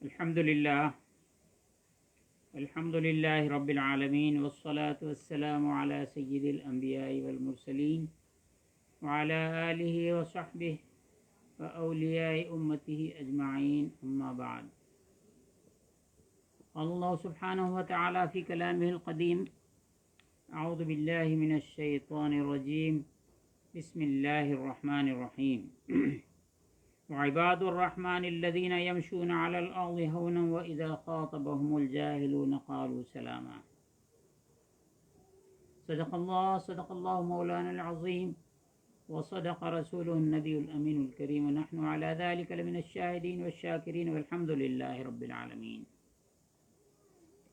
الحمد لله رب العالمين والصلاة والسلام على سيد الأنبياء والمرسلين وعلى آله وصحبه وأولياء أمته أجمعين أما بعد. الله سبحانه وتعالى في كلامه القديم: أعوذ بالله من الشيطان الرجيم، بسم الله الرحمن الرحيم. وعباد الرحمن الذين يمشون على الأرض هونا وإذا خاطبهم الجاهلون قالوا سلاما. صدق الله مولانا العظيم وصدق رسوله النبي الأمين الكريم، ونحن على ذلك لمن الشاهدين والشاكرين والحمد لله رب العالمين.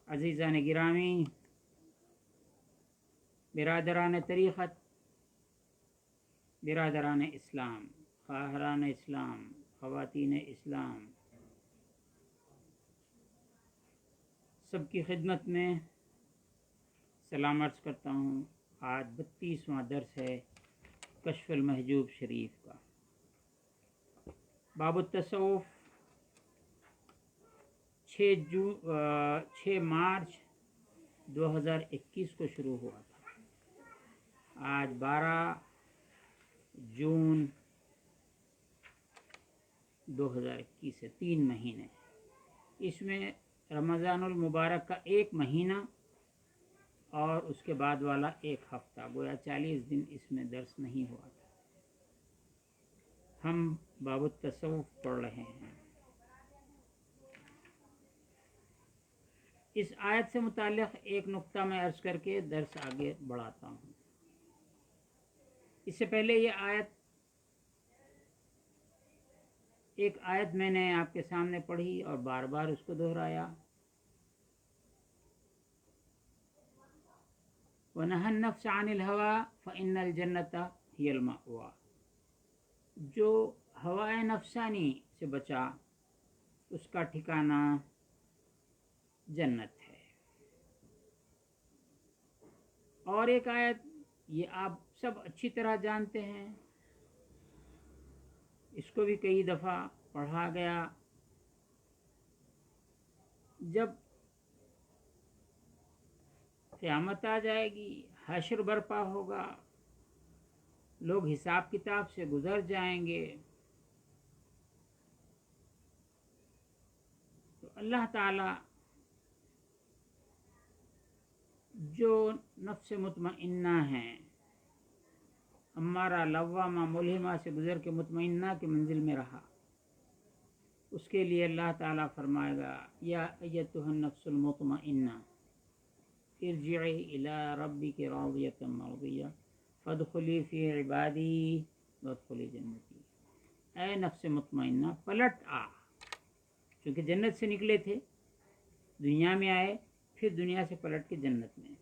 عزیزان گرامی، برادران طریقت، برادران اسلام، خواہران اسلام، خواتین اسلام، سب کی خدمت میں سلام عرض کرتا ہوں. آج 32واں درس ہے کشف المحجوب شریف کا. باب التصوف 6 مارچ 2021 کو شروع ہوا تھا. آج 12 جون 2021 سے 3 مہینے. اس میں رمضان المبارک کا 1 مہینہ اور اس کے بعد والا 1 ہفتہ، گویا 40 دن اس میں درس نہیں ہوا تھا. ہم باب التصوف پڑھ رہے ہیں. اس آیت سے متعلق ایک نقطہ میں عرض کر کے درس آگے بڑھاتا ہوں. اس سے پہلے ایک آیت میں نے آپ کے سامنے پڑھی اور بار بار اس کو دہرایا. وَنَهَى النَّفْسَ عَنِ الْهَوَى فَإِنَّ الْجَنَّةَ هِيَ الْمَأْوَى. جو ہوائے نفسانی سے بچا اس کا ٹھکانہ جنت ہے. اور ایک آیت یہ آپ سب اچھی طرح جانتے ہیں، اس کو بھی کئی دفعہ پڑھا گیا. جب قیامت آ جائے گی، حشر برپا ہوگا، لوگ حساب کتاب سے گزر جائیں گے، تو اللہ تعالی جو نفس مطمئنہ ہیں، امارہ لوامہ ملہمہ سے گزر کے مطمئنہ کی منزل میں رہا، اس کے لیے اللہ تعالیٰ فرمائے گا: یا ایتھا النفس المطمئنہ ارجعی الی ربک راضیۃ مرضیہ فادخلی فی عبادی وادخلی جنتی. اے نفس مطمئنہ، پلٹ آ. چونکہ جنت سے نکلے تھے، دنیا میں آئے، پھر دنیا سے پلٹ کے جنت میں.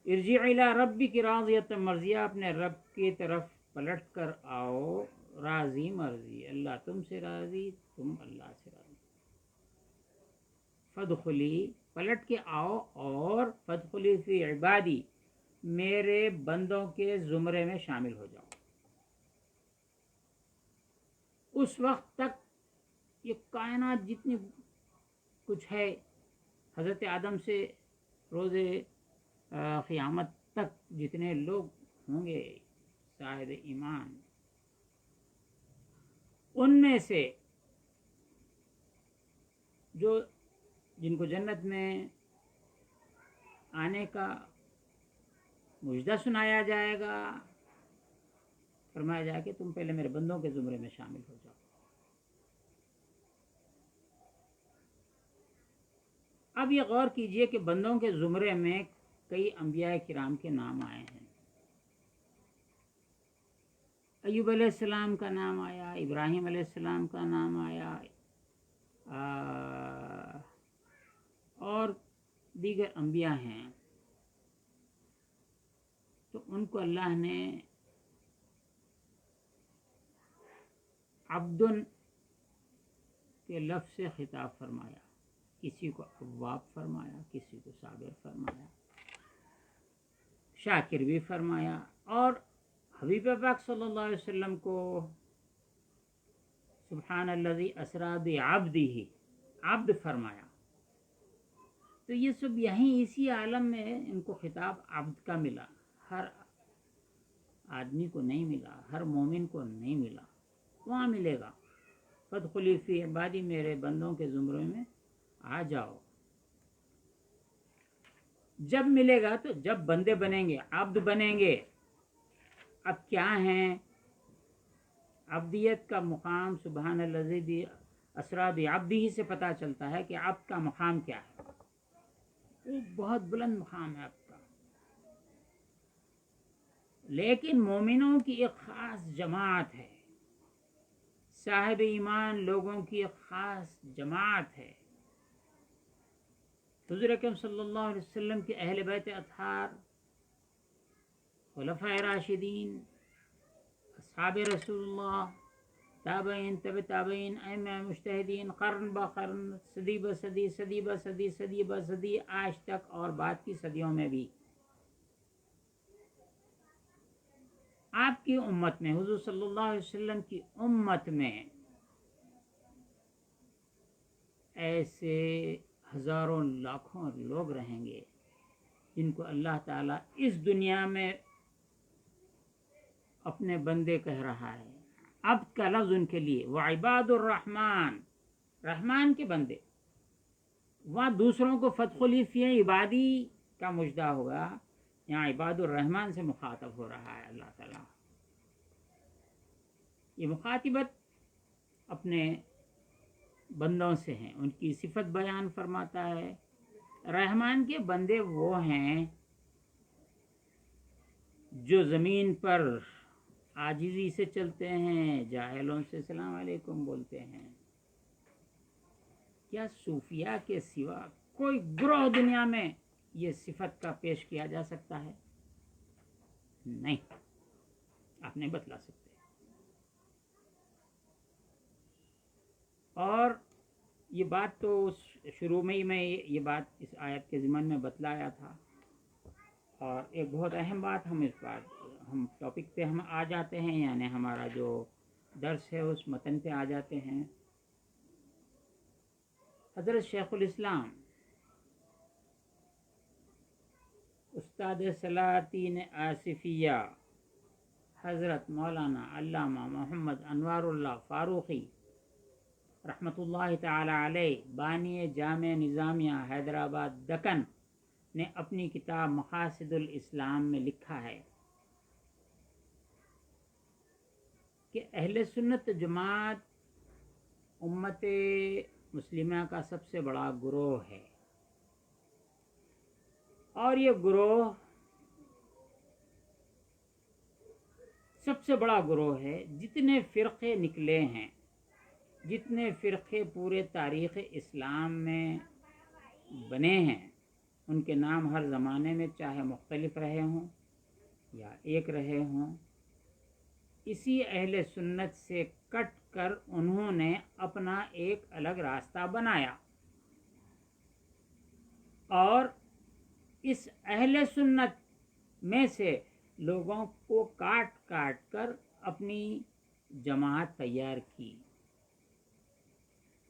ارجع الی ربک راضیۃ مرضیہ، اپنے رب کی طرف پلٹ کر آؤ راضی مرضی. اللہ تم سے راضی، تم اللہ سے راضی. فادخلی، پلٹ کے آؤ، اور فادخلی فی عبادی، میرے بندوں کے زمرے میں شامل ہو جاؤ. اس وقت تک یہ کائنات جتنی کچھ ہے، حضرت آدم سے روز قیامت تک جتنے لوگ ہوں گے صاحب ایمان، ان میں سے جن کو جنت میں آنے کا مجدہ سنایا جائے گا، فرمایا جائے کہ تم پہلے میرے بندوں کے زمرے میں شامل ہو جاؤ. اب یہ غور کیجئے کہ بندوں کے زمرے میں کئی انبیاء کرام کے نام آئے ہیں. ایوب علیہ السلام کا نام آیا، ابراہیم علیہ السلام کا نام آیا، اور دیگر انبیاء ہیں. تو ان کو اللہ نے عبدن کے لفظ سے خطاب فرمایا. کسی کو اواب فرمایا، کسی کو صابر فرمایا، شاکر بھی فرمایا. اور حبیب پاک صلی اللہ علیہ وسلم کو سبحان الذی اسریٰ بعبدہ، عبد فرمایا، تو یہ سب یہیں اسی عالم میں ان کو خطاب عبد کا ملا، ہر آدمی کو نہیں ملا، ہر مومن کو نہیں ملا، وہاں ملے گا۔ فادخلی فی عبادی، میرے بندوں کے زمرے میں آ جاؤ۔ جب ملے گا تو جب بندے بنیں گے، عبد بنیں گے۔ اب کیا ہیں عبدیت کا مقام؟ سبحان الذی اسریٰ بعبدہ سے پتہ چلتا ہے کہ عبد کا مقام کیا ہے، ایک بہت بلند مقام ہے عبد کا۔ لیکن مومنوں کی ایک خاص جماعت ہے، صاحب ایمان لوگوں کی ایک خاص جماعت ہے۔ حضور اکرم صلی اللہ علیہ وسلم کے اہل بیت اطہار، خلفائے راشدین، اصحاب رسول اللہ، تابعین، تبع تابعین، ائمہ مجتہدین، قرن با قرن، صدی بہ صدی، صدی بہ صدی، صدی بہ صدی، آج تک اور بعد کی صدیوں میں بھی آپ کی امت میں، حضور صلی اللہ علیہ وسلم کی امت میں ایسے ہزاروں لاکھوں لوگ رہیں گے جن کو اللہ تعالیٰ اس دنیا میں اپنے بندے کہہ رہا ہے۔ عبد کا لفظ ان کے لیے، وعباد الرحمن، رحمان کے بندے۔ وہاں دوسروں کو فادخلی فی عبادی کا مجدہ ہوگا، یہاں عباد الرحمن سے مخاطب ہو رہا ہے اللہ تعالیٰ۔ یہ مخاطبت اپنے بندوں سے ہیں، ان کی صفت بیان فرماتا ہے۔ رحمان کے بندے وہ ہیں جو زمین پر عاجزی سے چلتے ہیں، جاہلوں سے السلام علیکم بولتے ہیں۔ کیا صوفیاء کے سوا کوئی گروہ دنیا میں یہ صفت کا پیش کیا جا سکتا ہے؟ نہیں، آپ نہیں بتلا سکتے۔ اور یہ بات تو شروع میں ہی میں یہ بات اس آیت کے ضمن میں بتلایا تھا، اور ایک بہت اہم بات ہم ٹاپک پہ ہم آ جاتے ہیں، یعنی ہمارا جو درس ہے اس متن پہ آ جاتے ہیں۔ حضرت شیخ الاسلام استاد سلاطین آصفیہ حضرت مولانا علامہ محمد انوار اللہ فاروقی رحمۃ اللہ تعالی علیہ، بانی جامع نظامیہ حیدرآباد دکن، نے اپنی کتاب مقاصد الاسلام میں لکھا ہے کہ اہل سنت جماعت امت مسلمہ کا سب سے بڑا گروہ ہے، اور یہ گروہ سب سے بڑا گروہ ہے۔ جتنے فرقے نکلے ہیں، جتنے فرقے پورے تاریخ اسلام میں بنے ہیں، ان کے نام ہر زمانے میں چاہے مختلف رہے ہوں یا ایک رہے ہوں، اسی اہل سنت سے کٹ کر انہوں نے اپنا ایک الگ راستہ بنایا، اور اس اہل سنت میں سے لوگوں کو کاٹ کاٹ کر اپنی جماعت تیار کی۔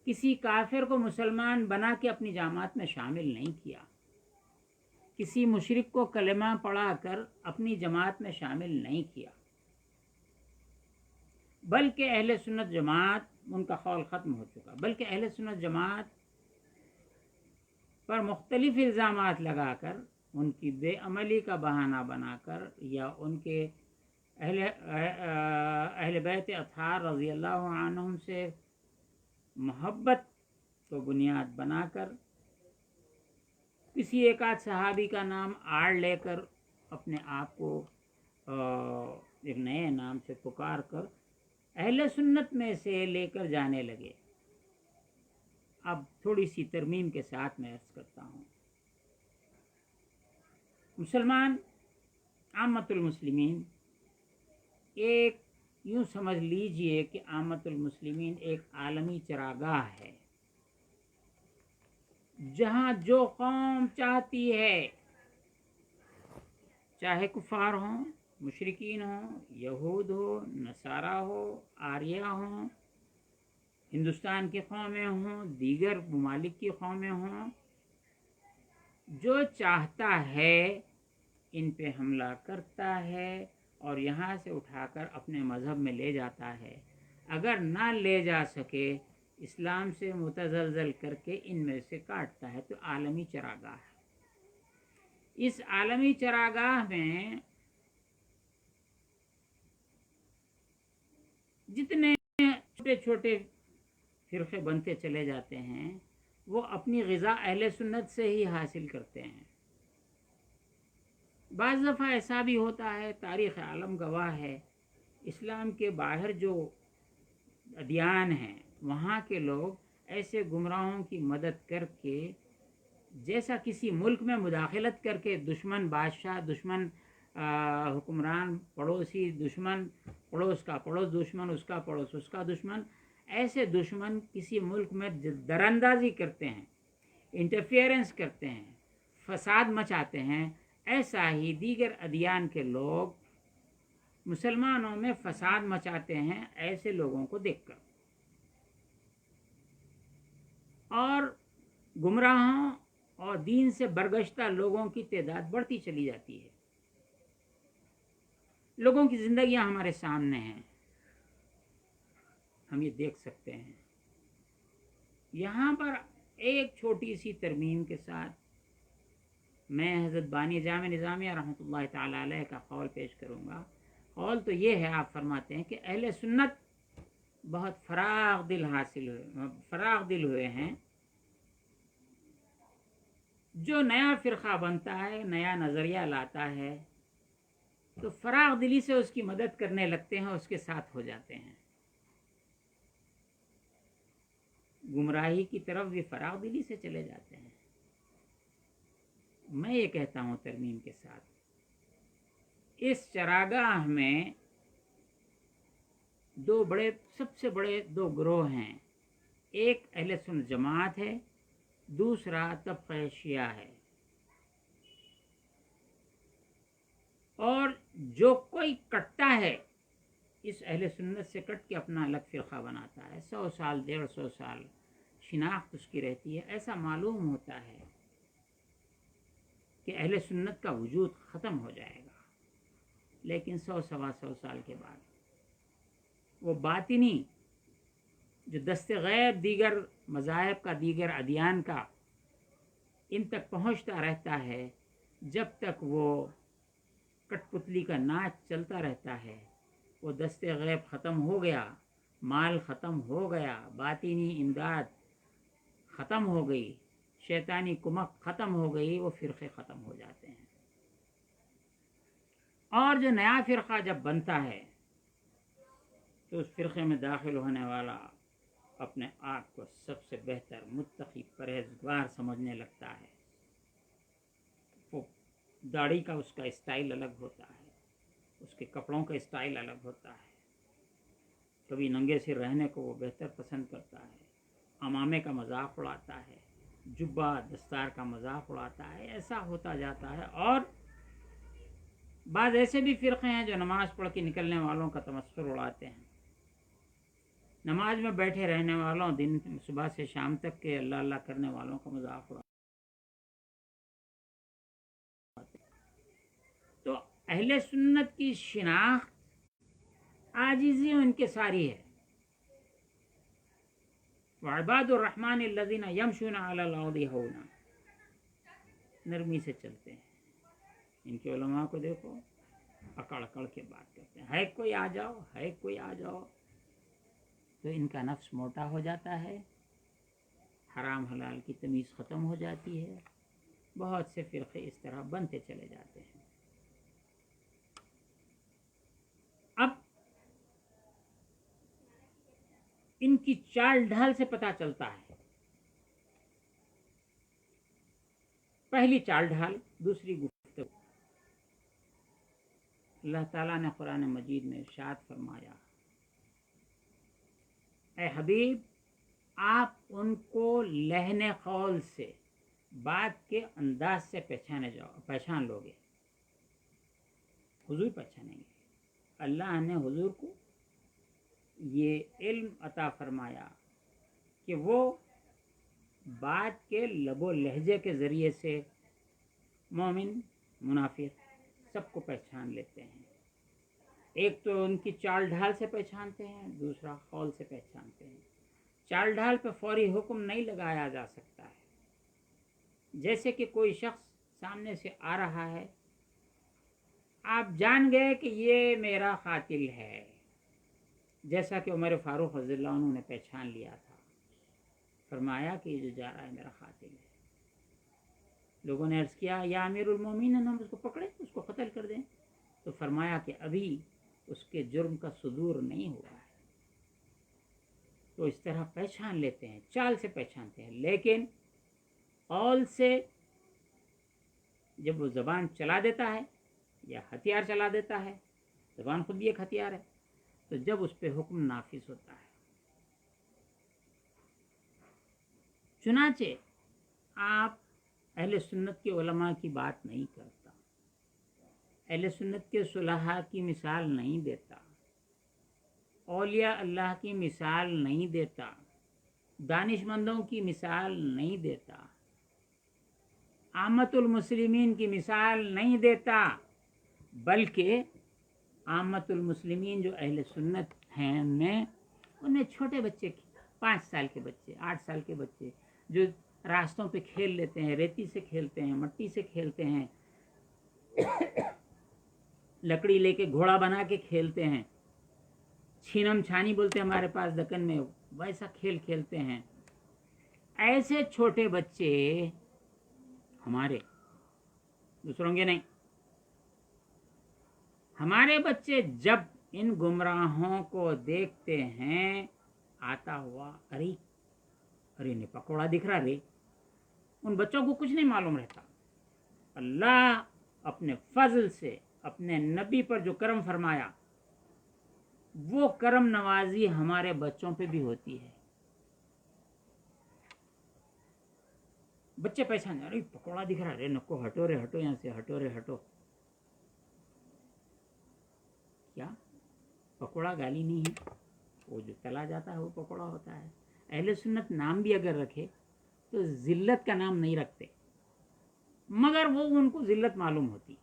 کسی کافر کو مسلمان بنا کے اپنی جماعت میں شامل نہیں کیا، کسی مشرک کو کلمہ پڑھا کر اپنی جماعت میں شامل نہیں کیا، بلکہ اہل سنت جماعت، ان کا قول ختم ہو چکا، بلکہ اہل سنت جماعت پر مختلف الزامات لگا کر، ان کی بے عملی کا بہانہ بنا کر، یا ان کے اہل بیت اطہار رضی اللہ عنہم سے محبت کو بنیاد بنا کر، کسی ایک آدھ صحابی کا نام آڑ لے کر اپنے آپ کو ایک نئے نام سے پکار کر اہل سنت میں سے لے کر جانے لگے۔ اب تھوڑی سی ترمیم کے ساتھ میں عرض کرتا ہوں، مسلمان، عامت المسلمین، ایک یوں سمجھ لیجئے کہ عامت المسلمین ایک عالمی چراگاہ ہے، جہاں جو قوم چاہتی ہے، چاہے کفار ہوں، مشرکین ہوں، یہود ہو، نصارہ ہو، آریہ ہوں، ہندوستان کی قومیں ہوں، دیگر ممالک کی قومیں ہوں، جو چاہتا ہے ان پہ حملہ کرتا ہے اور یہاں سے اٹھا کر اپنے مذہب میں لے جاتا ہے. اگر نہ لے جا سکے اسلام سے متزلزل کر کے ان میں سے کاٹتا ہے. تو عالمی چراگاہ ہے. اس عالمی چراگاہ میں جتنے چھوٹے چھوٹے فرقے بنتے چلے جاتے ہیں وہ اپنی غذا اہل سنت سے ہی حاصل کرتے ہیں. بعض دفعہ ایسا بھی ہوتا ہے، تاریخ عالم گواہ ہے، اسلام کے باہر جو ادیان ہیں وہاں کے لوگ ایسے گمراہوں کی مدد کر کے، جیسا کسی ملک میں مداخلت کر کے دشمن بادشاہ، دشمن حکمران، پڑوسی دشمن، پڑوس کا پڑوس دشمن، اس کا پڑوس اس کا دشمن، ایسے دشمن کسی ملک میں دراندازی کرتے ہیں، انٹرفیئرنس کرتے ہیں، فساد مچاتے ہیں. ایسا ہی دیگر ادیان کے لوگ مسلمانوں میں فساد مچاتے ہیں ایسے لوگوں کو دیکھ کر، اور گمراہوں اور دین سے برگشتہ لوگوں کی تعداد بڑھتی چلی جاتی ہے. لوگوں کی زندگیاں ہمارے سامنے ہیں، ہم یہ دیکھ سکتے ہیں. یہاں پر ایک چھوٹی سی ترمیم کے ساتھ میں حضرت بانی جامع نظامیہ رحمۃ اللہ تعالی علیہ کا قول پیش کروں گا. قول تو یہ ہے، آپ فرماتے ہیں کہ اہل سنت بہت فراغ دل ہوئے ہیں. جو نیا فرقہ بنتا ہے، نیا نظریہ لاتا ہے، تو فراغ دلی سے اس کی مدد کرنے لگتے ہیں، اس کے ساتھ ہو جاتے ہیں. گمراہی کی طرف بھی فراغ دلی سے چلے جاتے ہیں. میں یہ کہتا ہوں ترمیم کے ساتھ، اس چراگاہ میں سب سے بڑے دو گروہ ہیں. ایک اہل سنت جماعت ہے، دوسرا طبقہ شیعہ ہے. اور جو کوئی کٹتا ہے اس اہل سنت سے کٹ کے اپنا الگ فرقہ بناتا ہے، 100 سال 150 سال شناخت اس کی رہتی ہے، ایسا معلوم ہوتا ہے کہ اہل سنت کا وجود ختم ہو جائے گا. لیکن 100 سال کے بعد وہ باطنی جو دست غیب دیگر مذاہب کا، دیگر ادیان کا ان تک پہنچتا رہتا ہے، جب تک وہ کٹ پتلی کا ناچ چلتا رہتا ہے. وہ دست غیب ختم ہو گیا، مال ختم ہو گیا، باطنی امداد ختم ہو گئی، شیطانی کمک ختم ہو گئی، وہ فرقے ختم ہو جاتے ہیں. اور جو نیا فرقہ جب بنتا ہے تو اس فرقے میں داخل ہونے والا اپنے آپ کو سب سے بہتر متقی پرہیزگار سمجھنے لگتا ہے. وہ داڑھی کا اس کا اسٹائل الگ ہوتا ہے، اس کے کپڑوں کا اسٹائل الگ ہوتا ہے. کبھی ننگے سر رہنے کو وہ بہتر پسند کرتا ہے، عمامے کا مذاق اڑاتا ہے، جبہ دستار کا مذاق اڑاتا ہے. ایسا ہوتا جاتا ہے. اور بعض ایسے بھی فرقے ہیں جو نماز پڑھ کے نکلنے والوں کا تمسخر اڑاتے ہیں، نماز میں بیٹھے رہنے والوں، دن صبح سے شام تک کے اللہ اللہ کرنے والوں کا مذاق اڑاتے ہیں. تو اہل سنت کی شناخت عاجزی ان کے ساری ہے. وعباد الرحمن الذین یمشون علی الارض ہونا، نرمی سے چلتے ہیں. ان کے علماء کو دیکھو، اکڑ اکڑ کے بات کرتے ہیں، ہے کوئی آ جاؤ، ہے کوئی آ جاؤ. تو ان کا نفس موٹا ہو جاتا ہے، حرام حلال کی تمیز ختم ہو جاتی ہے. بہت سے فرقے اس طرح بنتے چلے جاتے ہیں. اب ان کی چال ڈھال سے پتہ چلتا ہے. پہلی چال ڈھال، دوسری گفتگو. اللہ تعالیٰ نے قرآن مجید میں ارشاد فرمایا، اے حبیب آپ ان کو لحن قول سے، بات کے انداز سے پہچان لو گے. حضور پہچانیں گے. اللہ نے حضور کو یہ علم عطا فرمایا کہ وہ بات کے لب و لہجے کے ذریعے سے مومن منافق سب کو پہچان لیتے ہیں. ایک تو ان کی چال ڈھال سے پہچانتے ہیں، دوسرا قول سے پہچانتے ہیں. چال ڈھال پہ فوری حکم نہیں لگایا جا سکتا ہے. جیسے کہ کوئی شخص سامنے سے آ رہا ہے، آپ جان گئے کہ یہ میرا قاتل ہے، جیسا کہ عمر فاروق رضی اللہ عنہ نے پہچان لیا تھا. فرمایا کہ یہ جو جا رہا ہے میرا قاتل ہے. لوگوں نے عرض کیا یا امیر المومنین، ہم اس کو پکڑیں، اس کو قتل کر دیں؟ تو فرمایا کہ ابھی اس کے جرم کا صدور نہیں ہوا ہے. تو اس طرح پہچان لیتے ہیں، چال سے پہچانتے ہیں. لیکن قول سے جب وہ زبان چلا دیتا ہے یا ہتھیار چلا دیتا ہے، زبان خود بھی ایک ہتھیار ہے، تو جب اس پہ حکم نافذ ہوتا ہے. چنانچہ آپ اہل سنت کے علماء کی بات نہیں کرتا، اہل سنت کے صلحاء کی مثال نہیں دیتا، اولیاء اللہ کی مثال نہیں دیتا، دانش مندوں کی مثال نہیں دیتا، عامت المسلمین کی مثال نہیں دیتا، بلکہ عامت المسلمین جو اہل سنت ہیں ان میں چھوٹے بچے، 5 سال کے بچے، 8 سال کے بچے جو راستوں پہ کھیل لیتے ہیں، ریتی سے کھیلتے ہیں، مٹی سے کھیلتے ہیں، لکڑی لے کے گھوڑا بنا کے کھیلتے ہیں، چھینم چھانی بولتے ہیں ہمارے پاس دکن میں، ویسا کھیل کھیلتے ہیں. ایسے چھوٹے بچے ہمارے، دوسروں کے نہیں، ہمارے بچے جب ان گمراہوں کو دیکھتے ہیں آتا ہوا، ارے انہیں پکوڑا دکھ رہا رے، ان بچوں کو کچھ نہیں معلوم رہتا. اللہ اپنے فضل سے اپنے نبی پر جو کرم فرمایا، وہ کرم نوازی ہمارے بچوں پہ بھی ہوتی ہے. بچے پہچان جا رہے، پکوڑا دکھ رہا رے، نکو ہٹو رے، ہٹو یہاں سے، ہٹو رے ہٹو. کیا پکوڑا گالی نہیں ہے؟ وہ جو تلا جاتا ہے وہ پکوڑا ہوتا ہے. اہل سنت نام بھی اگر رکھے تو ذلت کا نام نہیں رکھتے، مگر وہ ان کو ذلت معلوم ہوتی.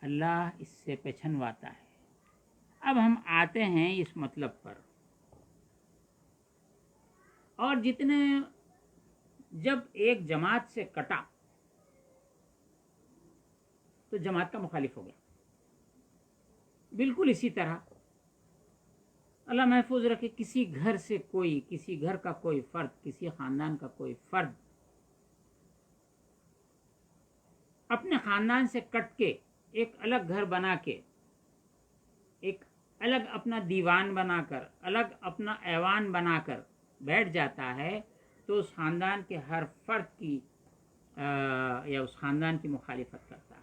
اللہ اس سے پہچنواتا ہے. اب ہم آتے ہیں اس مطلب پر، اور جتنے جب ایک جماعت سے کٹا تو جماعت کا مخالف ہو گیا. بالکل اسی طرح اللہ محفوظ رکھے، کسی گھر سے کوئی، کسی گھر کا کوئی فرد، کسی خاندان کا کوئی فرد اپنے خاندان سے کٹ کے ایک الگ گھر بنا کے، ایک الگ اپنا دیوان بنا کر، الگ اپنا ایوان بنا کر بیٹھ جاتا ہے، تو اس خاندان کے ہر فرد کی یا اس خاندان کی مخالفت کرتا ہے.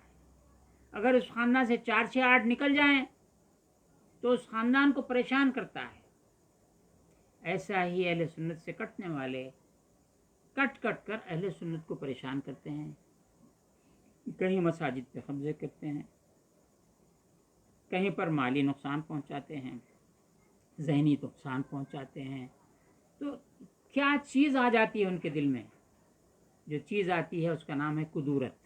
اگر اس خاندان سے 4 6 8 نکل جائیں تو اس خاندان کو پریشان کرتا ہے. ایسا ہی اہل سنت سے کٹنے والے کٹ کٹ کر اہل سنت کو پریشان کرتے ہیں. کہیں مساجد پہ قبضے کرتے ہیں، کہیں پر مالی نقصان پہنچاتے ہیں، ذہنی نقصان پہنچاتے ہیں. تو کیا چیز آ جاتی ہے ان کے دل میں؟ جو چیز آتی ہے اس کا نام ہے قدورت.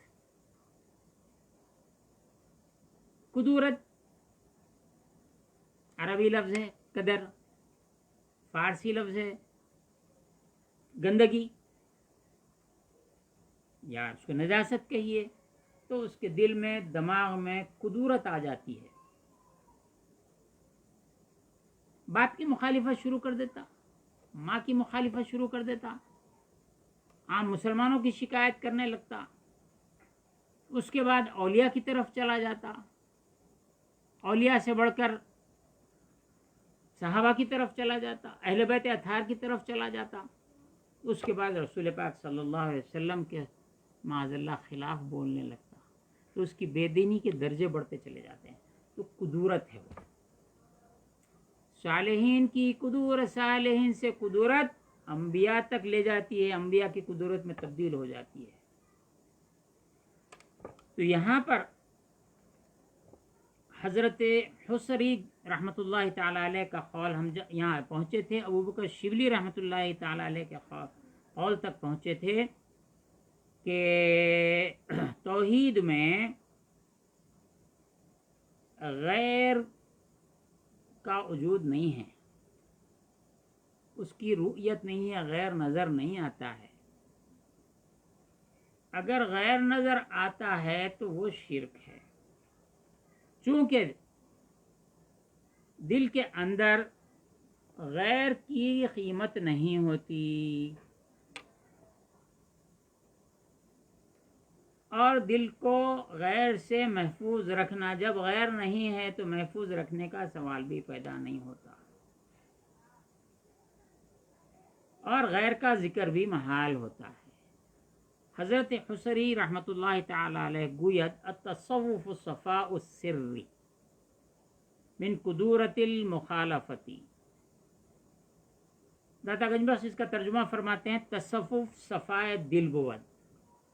قدورت عربی لفظ ہے قدر، فارسی لفظ ہے گندگی، یا اس کو نجاست کہیے. تو اس کے دل میں، دماغ میں قدورت آ جاتی ہے، باپ کی مخالفت شروع کر دیتا، ماں کی مخالفت شروع کر دیتا، عام مسلمانوں کی شکایت کرنے لگتا. اس کے بعد اولیاء کی طرف چلا جاتا، اولیاء سے بڑھ کر صحابہ کی طرف چلا جاتا، اہل بیت اطہار کی طرف چلا جاتا. اس کے بعد رسول پاک صلی اللہ علیہ وسلم کے معاذ اللہ خلاف بولنے لگتا. تو اس کی بے دینی کے درجے بڑھتے چلے جاتے ہیں. تو قدورت ہے وہ. صالحین کی قدورت، صالحین سے قدورت انبیاء تک لے جاتی ہے، انبیاء کی قدورت میں تبدیل ہو جاتی ہے. تو یہاں پر حضرت حسری رحمۃ اللہ تعالیٰ علیہ کا قول ہم یہاں پہنچے تھے، ابو بکر شبلی رحمۃ اللہ تعالیٰ علیہ کے قول تک پہنچے تھے کہ توحید میں غیر کا وجود نہیں ہے، اس کی رؤیت نہیں ہے، غیر نظر نہیں آتا ہے۔ اگر غیر نظر آتا ہے تو وہ شرک ہے، چونکہ دل کے اندر غیر کی قیمت نہیں ہوتی، اور دل کو غیر سے محفوظ رکھنا، جب غیر نہیں ہے تو محفوظ رکھنے کا سوال بھی پیدا نہیں ہوتا، اور غیر کا ذکر بھی محال ہوتا ہے۔ حضرت حصری رحمۃ اللہ تعالی علیہ گوید التصوف صفاء السر من قدورت المخالفتی۔ داتا گنج بخش اس کا ترجمہ فرماتے ہیں تصوف صفائے دل بود،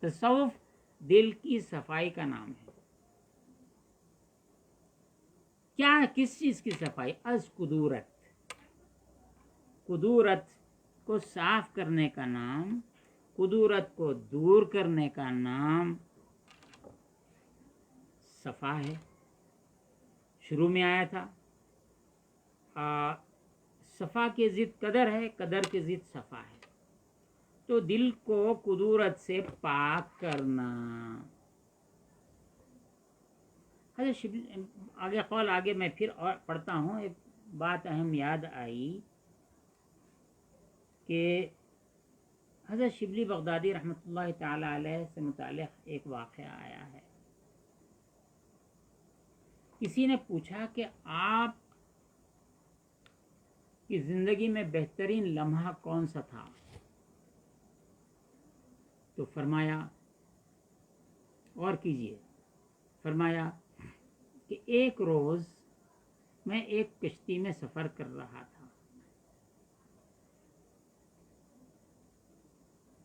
تصوف دل کی صفائی کا نام ہے۔ کیا، کس چیز کی صفائی؟ از قدورت، قدورت کو صاف کرنے کا نام، قدورت کو دور کرنے کا نام صفا ہے۔ شروع میں آیا تھا صفا کی ضد قدر ہے، قدر کی ضد صفا ہے، تو دل کو قدورت سے پاک کرنا۔ آگے قول آگے میں پھر اور پڑھتا ہوں، ایک بات اہم یاد آئی کہ حضرت شبلی بغدادی رحمۃ اللہ تعالی علیہ سے متعلق ایک واقعہ آیا ہے۔ کسی نے پوچھا کہ آپ کی زندگی میں بہترین لمحہ کون سا تھا؟ تو فرمایا، اور کیجئے، فرمایا کہ ایک روز میں ایک کشتی میں سفر کر رہا تھا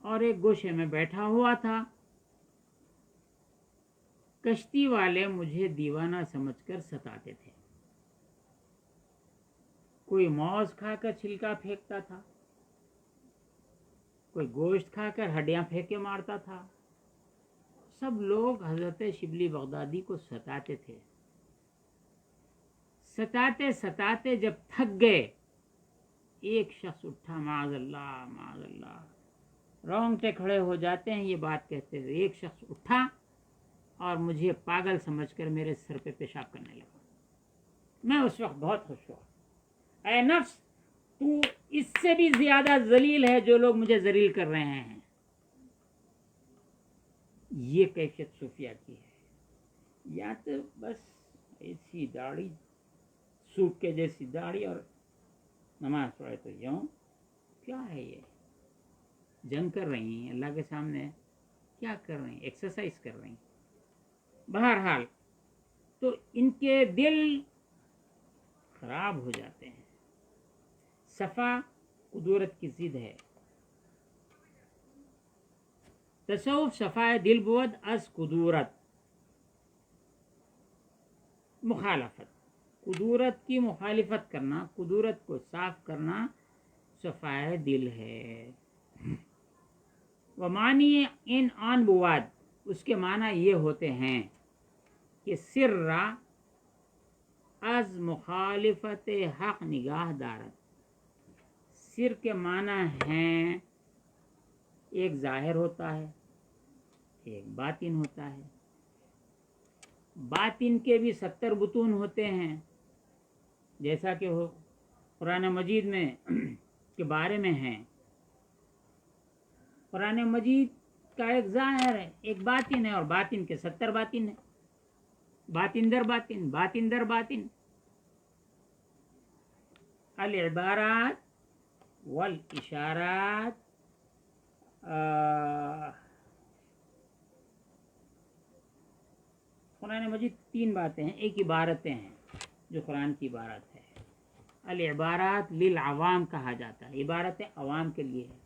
اور ایک گوشے میں بیٹھا ہوا تھا، کشتی والے مجھے دیوانہ سمجھ کر ستاتے تھے، کوئی موز کھا کر چھلکا پھینکتا تھا، کوئی گوشت کھا کر ہڈیاں پھینکے مارتا تھا، سب لوگ حضرت شبلی بغدادی کو ستاتے تھے۔ ستاتے ستاتے جب تھک گئے، ایک شخص اٹھا، معاذ اللہ معاذ اللہ، رونگٹے کھڑے ہو جاتے ہیں یہ بات کہتے ہوئے، ایک شخص اٹھا اور مجھے پاگل سمجھ کر میرے سر پہ پیشاب کرنے لگا۔ میں اس وقت بہت خوش ہوا، اے نفس تو اس سے بھی زیادہ ذلیل ہے جو لوگ مجھے ذلیل کر رہے ہیں۔ یہ کیفیت صوفیہ کی ہے، یا تو بس ایسی داڑھی، سوپ کے جیسی داڑھی اور نماز پڑھے تو یوں، کیا ہے یہ؟ جنگ کر رہی ہیں اللہ کے سامنے، کیا کر رہی ہیں؟ ایکسرسائز کر رہی ہیں۔ بہرحال تو ان کے دل خراب ہو جاتے ہیں۔ صفا قدورت کی ضد ہے۔ تصوف صفائے دل بود از قدورت، مخالفت، قدورت کی مخالفت کرنا، قدورت کو صاف کرنا صفائے دل ہے۔ ومانی ان آن بود، اس کے معنی یہ ہوتے ہیں کہ سر از مخالفت حق نگاہ دارت۔ سر کے معنی ہیں ایک ظاہر ہوتا ہے، ایک باطن ہوتا ہے۔ باطن کے بھی 70 بطون ہوتے ہیں، جیسا کہ قرآن مجید میں کے بارے میں ہیں۔ قرآن مجید کا ایک ظاہر ہے، ایک باطن ہے، اور باطن کے 70 باطن ہیں، باطن در باطن، باطن در باطن۔ العبارات والاشارات قرآن مجید 3 باتیں ہیں، ایک عبارتیں ہیں جو قرآن کی عبارت ہے۔ العبارات للعوام کہا جاتا ہے، عبارتیں عوام کے لیے ہے۔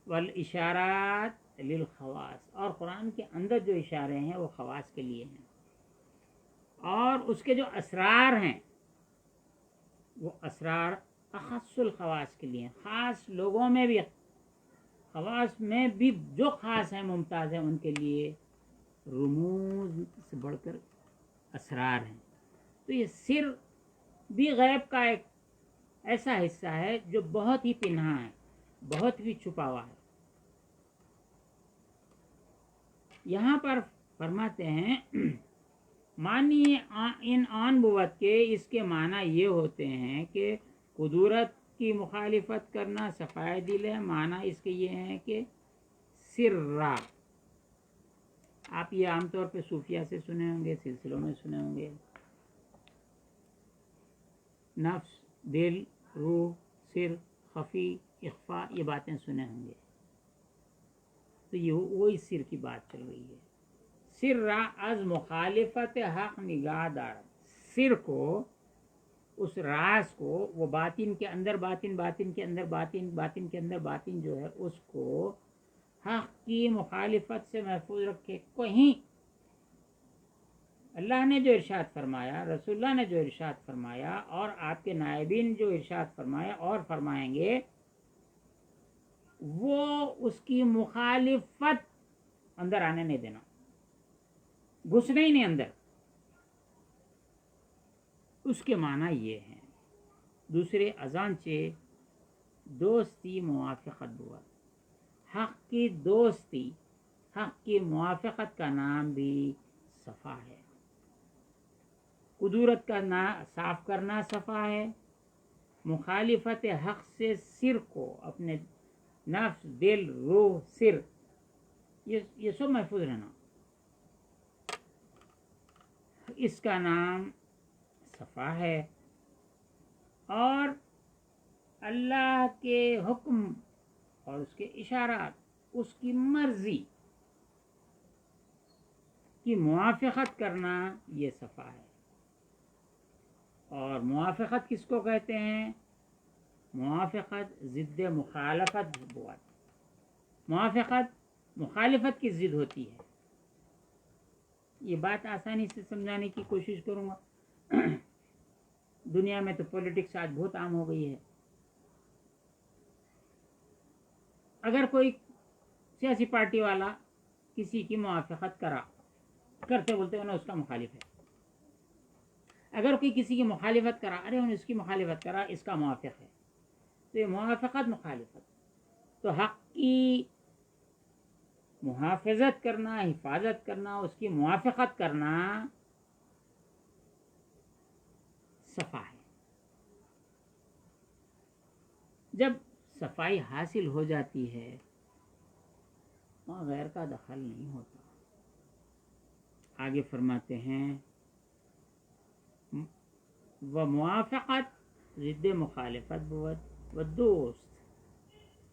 والاشارات للخواص، اور قرآن کے اندر جو اشارے ہیں وہ خواص کے لیے ہیں، اور اس کے جو اسرار ہیں وہ اسرار اخص الخواص کے لیے، خاص لوگوں میں بھی، خواص میں بھی جو خاص ہیں، ممتاز ہیں، ان کے لیے رموز سے بڑھ کر اسرار ہیں۔ تو یہ سر بھی غیب کا ایک ایسا حصہ ہے جو بہت ہی پنہاں ہے، بہت ہی چھپا ہوا ہے۔ یہاں پر فرماتے ہیں معنی ان آن بوت کے، اس کے معنی یہ ہوتے ہیں کہ قدرت کی مخالفت کرنا صفائے دل ہے۔ معنی اس کے یہ ہیں کہ سرا، آپ یہ عام طور پہ صوفیہ سے سنے ہوں گے، سلسلوں میں سنے ہوں گے، نفس، دل، روح، سر، خفی، اخفا، یہ باتیں سنے ہوں گے۔ تو یہ وہی سر کی بات چل رہی ہے۔ سر از مخالفت حق نگاہ دار، سر کو، اس راز کو، وہ باطن کے اندر باطن، باطن کے اندر باطن، باطن کے اندر باطن جو ہے، اس کو حق کی مخالفت سے محفوظ رکھے۔ کہیں اللہ نے جو ارشاد فرمایا، رسول اللہ نے جو ارشاد فرمایا، اور آپ کے نائبین جو ارشاد فرمایا اور فرمائیں گے، وہ اس کی مخالفت اندر آنے نہیں دینا، گھسنے ہی نہیں اندر۔ اس کے معنی یہ ہیں۔ دوسرے ازانچہ دوستی موافقت بوت، حق کی دوستی، حق کی موافقت کا نام بھی صفا ہے۔ قدرت کا صاف کرنا صفا ہے، مخالفت حق سے سر کو، اپنے نفس، دل، روح، سر، یہ سب محفوظ رہنا، اس کا نام صفا ہے۔ اور اللہ کے حکم اور اس کے اشارات، اس کی مرضی کی موافقت کرنا، یہ صفا ہے۔ اور موافقت کس کو کہتے ہیں؟ موافقت ضد مخالفت بوت، موافقت مخالفت کی ضد ہوتی ہے۔ یہ بات آسانی سے سمجھانے کی کوشش کروں گا۔ دنیا میں تو پولیٹکس آج بہت عام ہو گئی ہے۔ اگر کوئی سیاسی پارٹی والا کسی کی موافقت کرتے بولتے انہیں اس کا مخالف ہے، اگر کوئی کسی کی مخالفت کرا، ارے انہیں اس کی مخالفت کرا، اس کا موافق ہے۔ تو یہ موافقت مخالفت، تو حق کی محافظت کرنا، حفاظت کرنا، اس کی موافقت کرنا صفا ہے۔ جب صفائی حاصل ہو جاتی ہے، وہاں غیر کا دخل نہیں ہوتا۔ آگے فرماتے ہیں وہ موافقت ضد مخالفت بوت و دوست،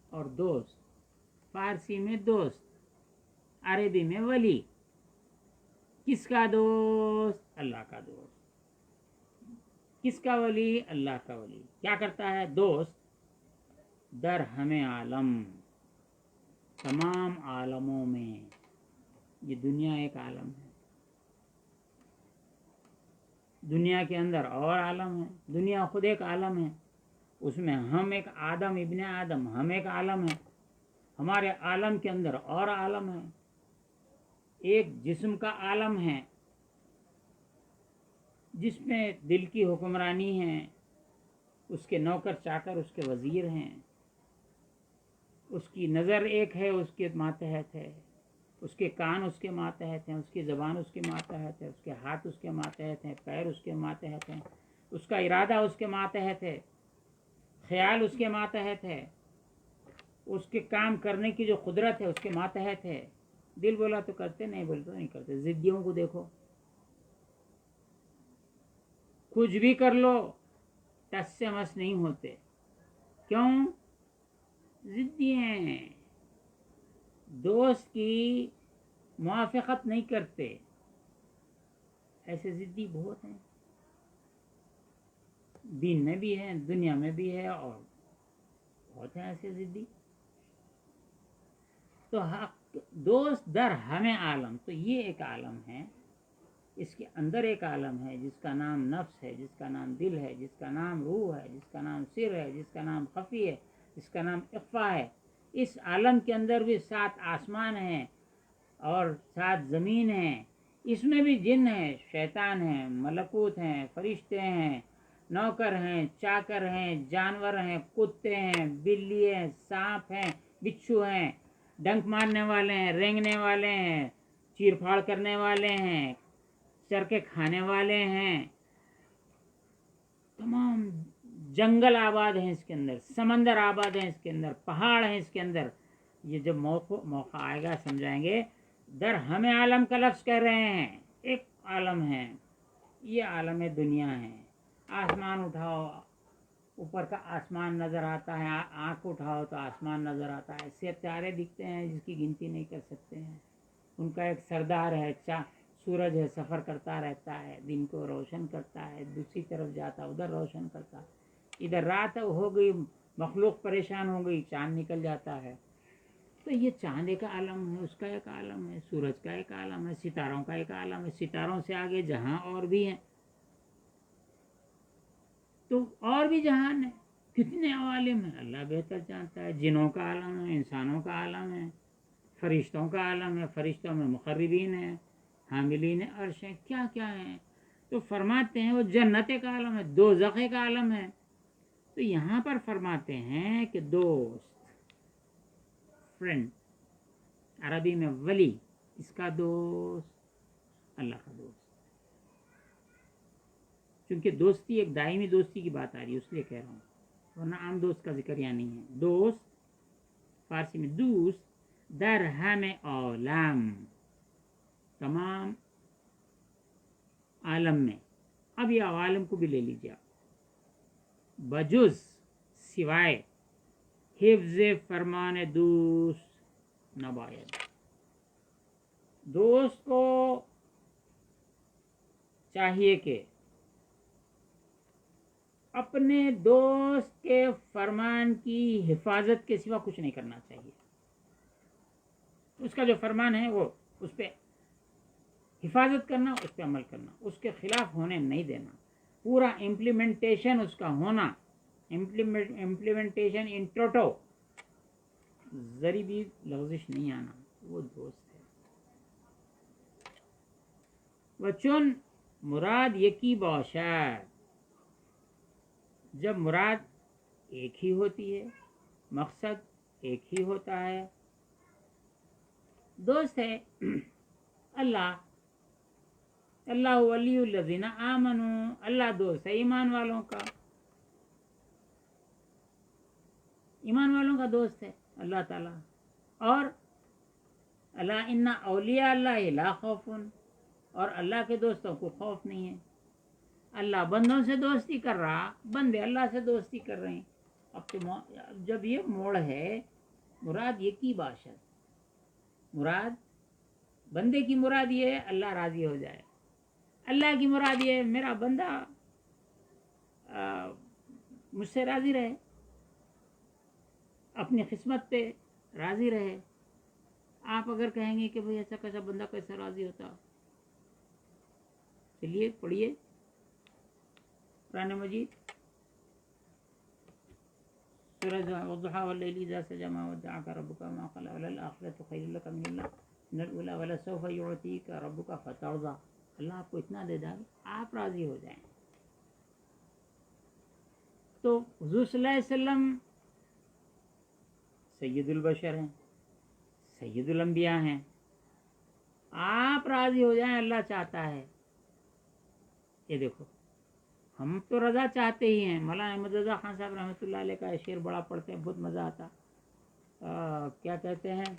اور دوست فارسی میں دوست، عربی میں ولی۔ کس کا دوست؟ اللہ کا دوست۔ کس کا ولی؟ اللہ کا ولی۔ کیا کرتا ہے دوست؟ در ہمیں عالم، تمام عالموں میں، یہ دنیا ایک عالم ہے، دنیا کے اندر اور عالم ہے، دنیا خود ایک عالم ہے، اس میں ہم ایک آدم ابن آدم، ہم ایک عالم ہے، ہمارے عالم کے اندر اور عالم ہے، ایک جسم کا عالم ہے جس میں دل کی حکمرانی ہے، اس کے نوکر چاکر اس کے وزیر ہیں، اس کی نظر ایک ہے، اس کے ماتحت ہے، اس کے کان اس کے ماتحت ہیں، اس کی زبان اس کے ماتحت ہے، اس کے ہاتھ اس کے ماتحت ہیں، پیر اس کے ماتحت ہیں، اس کا ارادہ اس کے ماتحت ہے، خیال اس کے ماتحت ہے، اس کے کام کرنے کی جو قدرت ہے اس کے ماتحت ہے۔ دل بولا تو کرتے، نہیں بولے تو نہیں کرتے۔ ضدیوں کو دیکھو، کچھ بھی کر لو ٹس سے مس نہیں ہوتے۔ کیوں؟ ضدی ہیں، دوست کی موافقت نہیں کرتے۔ ایسے ضدی بہت ہیں، دین میں بھی ہیں، دنیا میں بھی ہے، اور بہت ہیں ایسے ضدی۔ تو حق دوست در ہمیں عالم، تو یہ ایک عالم ہے، اس کے اندر ایک عالم ہے جس کا نام نفس ہے، جس کا نام دل ہے، جس کا نام روح ہے، جس کا نام سر ہے، جس کا نام خفی ہے، جس کا نام اخفا ہے۔ اس عالم کے اندر بھی 7 آسمان ہیں اور 7 زمین ہیں، اس میں بھی جن ہیں، شیطان ہیں، ملکوت ہیں، فرشتے ہیں، نوکر ہیں، چاکر ہیں، جانور ہیں، کتے ہیں، بلی ہیں، سانپ ہیں، بچھو ہیں، ڈنک مارنے والے ہیں، رینگنے والے ہیں، چیر پھاڑ کرنے والے ہیں، چرکے کھانے والے ہیں، تمام جنگل آباد ہیں اس کے اندر، سمندر آباد ہیں اس کے اندر، پہاڑ ہیں اس کے اندر۔ یہ جب موقع آئے گا سمجھائیں گے۔ در ہمیں عالم کا لفظ کہہ رہے ہیں، ایک عالم ہے، یہ عالم دنیا ہے۔ آسمان اٹھاؤ، اوپر کا آسمان نظر آتا ہے، آنکھ اٹھاؤ تو آسمان نظر آتا ہے، ستارے دکھتے ہیں جس کی گنتی نہیں کر سکتے ہیں۔ ان کا ایک سردار ہے، سورج ہے، سفر کرتا رہتا ہے، دن کو روشن کرتا ہے، دوسری طرف جاتا ادھر روشن کرتا ہے، ادھر رات ہو گئی مخلوق پریشان ہو گئی، چاند نکل جاتا ہے۔ تو یہ چاند ایک عالم ہے، اس کا ایک عالم ہے، سورج کا ایک عالم ہے، ستاروں کا ایک عالم ہے، ستاروں سے آگے جہاں اور بھی ہیں، تو اور بھی جہان ہے، کتنے عوالم ہیں اللہ بہتر جانتا ہے۔ جنوں کا عالم ہے، انسانوں کا عالم ہے، فرشتوں کا عالم ہے، فرشتوں میں مقربین ہیں، حاملین عرش ہیں، کیا کیا ہیں۔ تو فرماتے ہیں وہ جنت کا عالم ہے، دوزخ کا عالم ہے۔ تو یہاں پر فرماتے ہیں کہ دوست، فرینڈ، عربی میں ولی، اس کا دوست اللہ کا دوست، چونکہ دوستی ایک دائمی دوستی کی بات آ رہی ہے اس لیے کہہ رہا ہوں، ورنہ عام دوست کا ذکر یہاں نہیں ہے۔ دوست فارسی میں دوست، در ہم عالم، تمام عالم میں۔ اب یہ عوالم کو بھی لے لیجیے آپ، بجز سوائے حفظ فرمان دوست نباید، دوست کو چاہیے کہ اپنے دوست کے فرمان کی حفاظت کے سوا کچھ نہیں کرنا چاہیے۔ اس کا جو فرمان ہے وہ اس پہ حفاظت کرنا، اس پہ عمل کرنا، اس کے خلاف ہونے نہیں دینا، پورا امپلیمنٹیشن اس کا ہونا، امپلیمنٹیشن ان ٹوٹو، ذری بھی لغزش نہیں آنا، وہ دوست ہے۔ وچن مراد یکی باشد، جب مراد ایک ہی ہوتی ہے، مقصد ایک ہی ہوتا ہے، دوست ہے اللہ، اللہ ولی الذین آمنوا، اللہ دوست ہے ایمان والوں کا، ایمان والوں کا دوست ہے اللہ تعالیٰ۔ اور اللہ ان اولیاء اللہ لا خوف، اور اللہ کے دوستوں کو خوف نہیں ہے۔ اللہ بندوں سے دوستی کر رہا، بندے اللہ سے دوستی کر رہے ہیں۔ اب تو جب یہ موڑ ہے، مراد یہ کی باشد، مراد بندے کی مراد یہ ہے اللہ راضی ہو جائے، اللہ کی مراد یہ ہے میرا بندہ مجھ سے راضی رہے، اپنی قسمت پہ راضی رہے۔ آپ اگر کہیں گے کہ بھئی ایسا کیسا بندہ کیسا راضی ہوتا، چلیے پڑھیے قرآن مجید، سورہ والضحیٰ واللیل اذا سجى ما ودعك ربك وما قلى وللآخرة خير لك من الأولى ولسوف يعطيك ربك فترضى، اللہ آپ کو اتنا دے دے آپ راضی ہو جائیں۔ تو حضور صلی اللہ علیہ وسلم سید البشر ہیں، سید الانبیاء ہیں، آپ راضی ہو جائیں اللہ چاہتا ہے۔ یہ دیکھو ہم تو رضا چاہتے ہی ہیں، مولانا احمد رضا خان صاحب رحمۃ اللہ علیہ کا شعر بڑا پڑھتے ہیں، بہت مزہ آتا، کیا کہتے ہیں،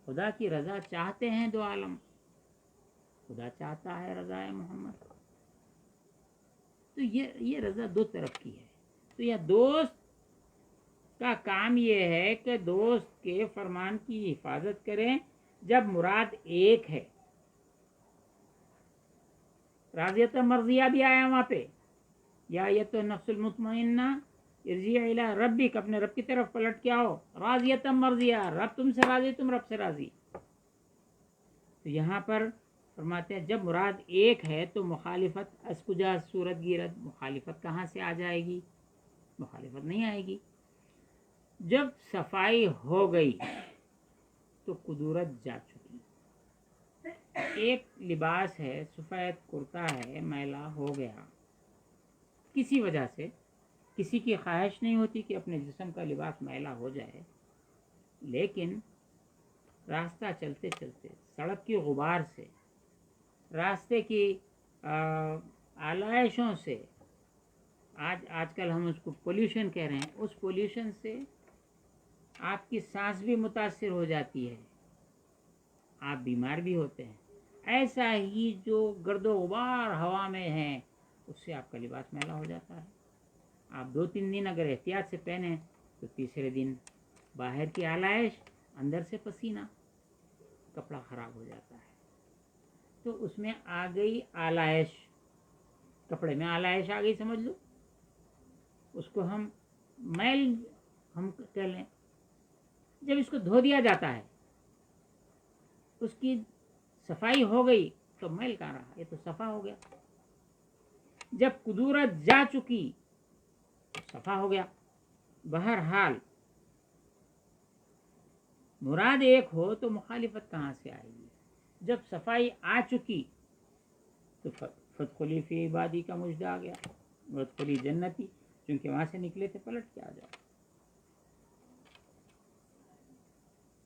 خدا کی رضا چاہتے ہیں دو عالم، خدا چاہتا ہے رضا محمد۔ تو یہ رضا دو طرف کی ہے۔ تو یہ دوست کا کام یہ ہے کہ دوست کے فرمان کی حفاظت کریں جب مراد ایک ہے۔ راضیت مرضیہ بھی آیا وہاں پہ، یا ایت النفس المطمئنہ ارجعی الی ربک، اپنے رب کی طرف پلٹ کے آؤ، راضیت مرضیہ، رب تم سے راضی، تم رب سے راضی۔ تو یہاں پر فرماتے ہیں جب مراد ایک ہے تو مخالفت از کجا صورت گیرد، مخالفت کہاں سے آ جائے گی؟ مخالفت نہیں آئے گی۔ جب صفائی ہو گئی تو قدورت جا چکی۔ ایک لباس ہے، سفید کرتا ہے، میلا ہو گیا کسی وجہ سے، کسی کی خواہش نہیں ہوتی کہ اپنے جسم کا لباس میلا ہو جائے، لیکن راستہ چلتے چلتے سڑک کی غبار سے، راستے کی آلائشوں سے، آج کل ہم اس کو پولیوشن کہہ رہے ہیں، اس پولیوشن سے آپ کی سانس بھی متاثر ہو جاتی ہے، آپ بیمار بھی ہوتے ہیں۔ ایسا ہی جو گرد و غبار ہوا میں ہے اس سے آپ کا لباس میلا ہو جاتا ہے۔ آپ 2-3 دن اگر احتیاط سے پہنیں تو تیسرے دن باہر کی آلائش، اندر سے پسینہ، کپڑا خراب ہو جاتا ہے۔ تو اس میں آ گئی آلائش، کپڑے میں آلائش آ گئی، سمجھ لو اس کو ہم میل ہم کہہ لیں۔ جب اس کو دھو دیا جاتا ہے، اس کی صفائی ہو گئی تو میل کہاں رہا، یہ تو صفا ہو گیا۔ جب قدورت جا چکی تو صفا ہو گیا۔ بہرحال مراد ایک ہو تو مخالفت کہاں سے آئے گی؟ جب صفائی آ چکی تو فادخلی فی عبادی کا مجدہ آ گیا، وادخلی جنتی، چونکہ وہاں سے نکلے تھے پلٹ کے آ جاؤ۔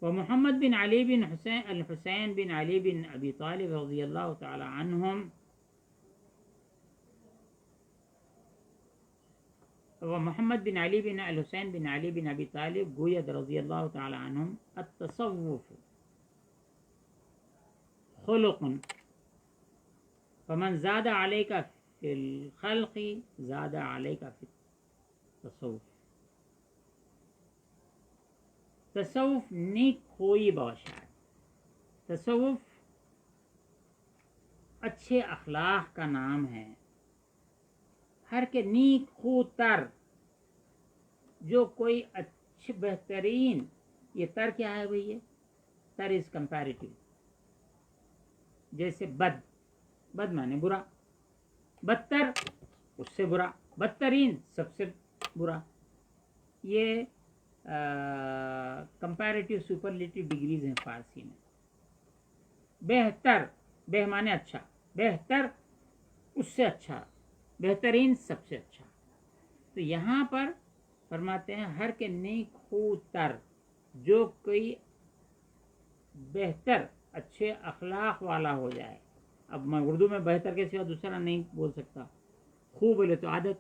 ومحمد بن علی بن الحسین بن علی بن ابی طالب رضی اللہ تعالی عنہم، ومحمد بن علی بن الحسین بن علی بن ابی طالب گوید رضی اللہ تعالی عنہم التصوف خلق فمن زاد علیک فی الخلق زاد علیک فی التصوف۔ تصوف نیک خوئی باشد، تصوف اچھے اخلاق کا نام ہے۔ ہر کے نیک خو تر، جو کوئی اچھے بہترین، یہ تر کیا ہے بھئی؟ تر از کمپیریٹیو، جیسے بد معنی برا، بدتر اس سے برا، بدترین سب سے برا، یہ کمپیریٹیو سپرلیٹیو ڈگریز ہیں فارسی میں۔ بہتر، بہ معنی اچھا، بہتر اس سے اچھا، بہترین سب سے اچھا۔ تو یہاں پر فرماتے ہیں ہر کے نیک خو تر، جو کوئی بہتر اچھے اخلاق والا ہو جائے۔ اب میں اردو میں بہتر کے سوا دوسرا نہیں بول سکتا، خوب بولے تو عادت،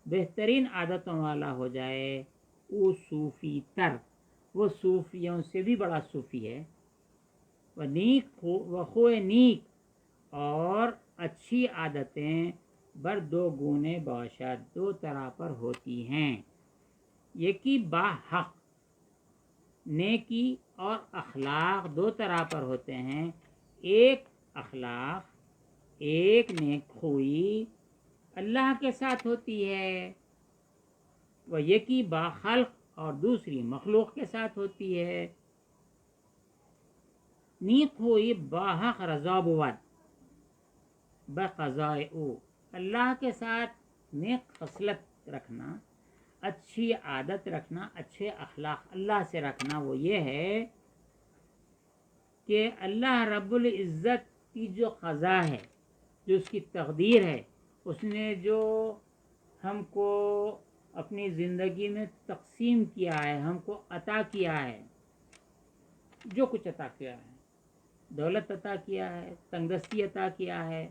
بہترین عادتوں والا ہو جائے، وہ صوفی تر، وہ صوفیوں سے بھی بڑا صوفی ہے۔ وہ نیک و خوئے نیک اور اچھی عادتیں بر دو گونے باشد، دو طرح پر ہوتی ہیں۔ یکی با حق، نیکی اور اخلاق دو طرح پر ہوتے ہیں۔ ایک اخلاق، ایک نیک خوئی اللہ کے ساتھ ہوتی ہے، وہ یکی با خلق، اور دوسری مخلوق کے ساتھ ہوتی ہے۔ نیک خوئی با حق رضا بود بقضائے او، اللہ کے ساتھ نیک خصلت رکھنا، اچھی عادت رکھنا، اچھے اخلاق اللہ سے رکھنا، وہ یہ ہے کہ اللہ رب العزت کی جو قضا ہے، جو اس کی تقدیر ہے، اس نے جو ہم کو اپنی زندگی میں تقسیم کیا ہے، ہم کو عطا کیا ہے، جو کچھ عطا کیا ہے، دولت عطا کیا ہے، تنگدستی عطا کیا ہے،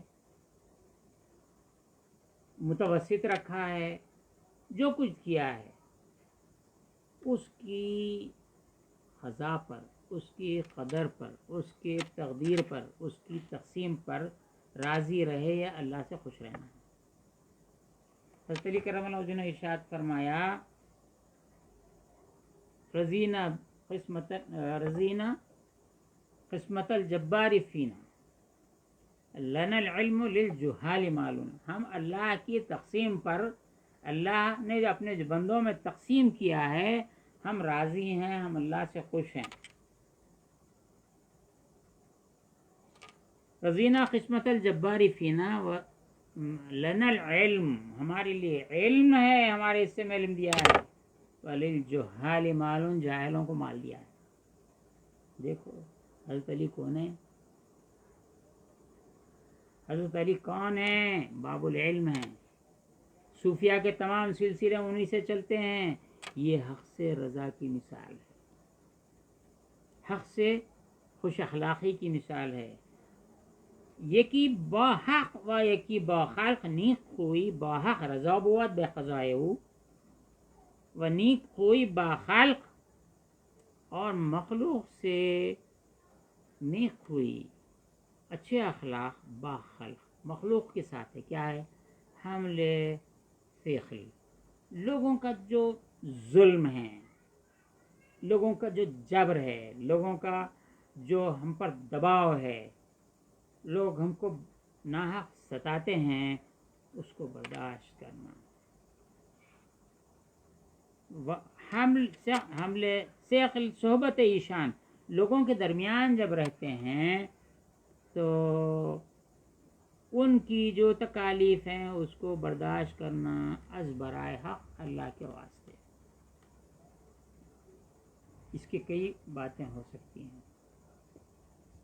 متوسط رکھا ہے، جو کچھ کیا ہے، اس کی قضا پر، اس کی قدر پر، اس کی تقدیر پر، اس کی تقسیم پر راضی رہے یا اللہ سے خوش رہنا ہے۔ حضرت علی کرم اللہ وجہہ نے ارشاد فرمایا، رضینا قسمت الجبار فینا لنا العلم للجہال معلوم۔ ہم اللہ کی تقسیم پر، اللہ نے جو اپنے بندوں میں تقسیم کیا ہے، ہم راضی ہیں، ہم اللہ سے خوش ہیں۔ رضینا قسمت الجباری فینا و لنا العلم، ہمارے لیے علم ہے، ہمارے حصے میں علم دیا ہے، وللجہال مال، جاہلوں کو مال دیا ہے۔ دیکھو حضرت علی کون ہے؟ حضرت علی کون ہیں؟ باب العلم ہیں۔ صوفیہ کے تمام سلسلے انہی سے چلتے ہیں۔ یہ حق سے رضا کی مثال ہے، حق سے خوش اخلاقی کی مثال ہے۔ یکی با حق و یکی با خلق، نیک خوی با حق رضا بود به قضای او و نیک خوی با خلق، اور مخلوق سے نیک خوی اچھے اخلاق با خلق، مخلوق کے ساتھ ہے، کیا ہے؟ حمل فیخل، لوگوں کا جو ظلم ہے، لوگوں کا جو جبر ہے، لوگوں کا جو ہم پر دباؤ ہے، لوگ ہم کو ناحق ستاتے ہیں، اس کو برداشت کرنا۔ حمل ثقل صحبت ایشان، لوگوں کے درمیان جب رہتے ہیں تو ان کی جو تکالیف ہیں اس کو برداشت کرنا، از برائے حق، اللہ کے واسطے۔ اس کی کئی باتیں ہو سکتی ہیں،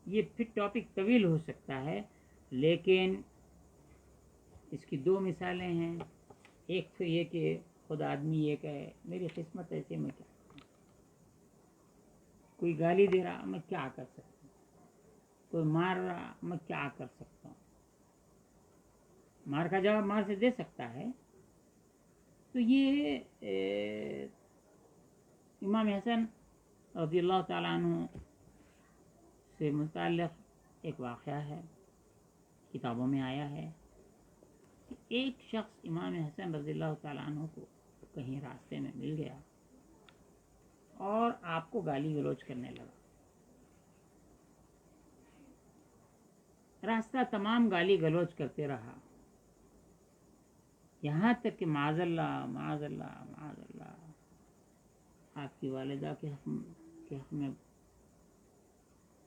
یہ پھر ٹاپک طویل ہو سکتا ہے، لیکن اس کی دو مثالیں ہیں۔ ایک تو یہ کہ خود آدمی یہ کہے میری قسمت ایسے، میں کیا کروں؟ کوئی گالی دے رہا، میں کیا کر سکتا ہوں؟ کوئی مار رہا، میں کیا کر سکتا ہوں؟ مار کا جواب مار سے دے سکتا ہے۔ تو یہ امام حسن رضی اللہ تعالیٰ عنہ سے متعلق ایک واقعہ ہے، کتابوں میں آیا ہے کہ ایک شخص امام حسن رضی اللہ تعالیٰ عنہ کو کہیں راستے میں مل گیا اور آپ کو گالی گلوچ کرنے لگا۔ راستہ تمام گالی گلوچ کرتے رہا، یہاں تک کہ معاذ اللہ معاذ اللہ معاذ اللہ، آپ کی والدہ کے حق میں